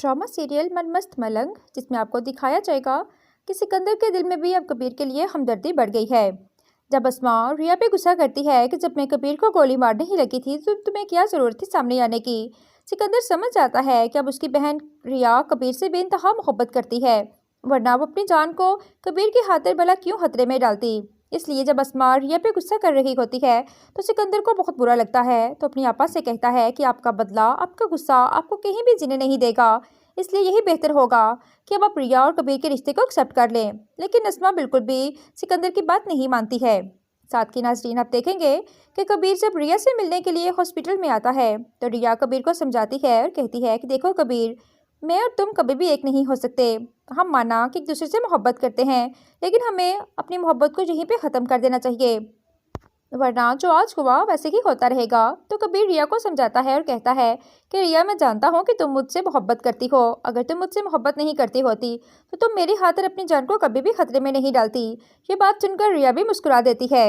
Drama serial मन मस्त मलंग, जिसमें आपको दिखाया जाएगा कि सिकंदर के दिल में भी अब कबीर के लिए हमदर्दी बढ़ गई है। जब अस्मा रिया पे गुस्सा करती है कि जब मैं कबीर को गोली मारने ही लगी थी तो तुम्हें क्या जरूरत थी सामने आने की। सिकंदर समझ जाता है कि अब उसकी बहन रिया कबीर से बेइंतहा मोहब्बत करती है, वरना वो अपनी जान को कबीर की खातिर भला क्यों खतरे में डालती। इसलिए जब अस्मा रिया पे गुस्सा कर रही होती है तो सिकंदर को बहुत बुरा लगता है, तो अपनी आपा से कहता है कि आपका बदला, आपका गुस्सा आपको कहीं भी जीने नहीं देगा, इसलिए यही बेहतर होगा कि अब आप रिया और कबीर के रिश्ते को एक्सेप्ट कर लें। लेकिन अस्मा बिल्कुल भी सिकंदर की बात नहीं मानती है। साथ की नाज़रीन, आप देखेंगे कि कबीर जब रिया से मिलने के लिए हॉस्पिटल में आता है तो रिया कबीर को समझाती है और कहती है कि देखो कबीर, मैं और तुम कभी भी एक नहीं हो सकते। हम माना कि एक दूसरे से मोहब्बत करते हैं, लेकिन हमें अपनी मोहब्बत को यहीं पे ख़त्म कर देना चाहिए, वरना जो आज हुआ वैसे ही होता रहेगा। तो कबीर रिया को समझाता है और कहता है कि रिया, मैं जानता हूँ कि तुम मुझसे मोहब्बत करती हो, अगर तुम मुझसे मोहब्बत नहीं करती होती तो तुम मेरी खातिर अपनी जान को कभी भी खतरे में नहीं डालती। ये बात सुनकर रिया भी मुस्कुरा देती है।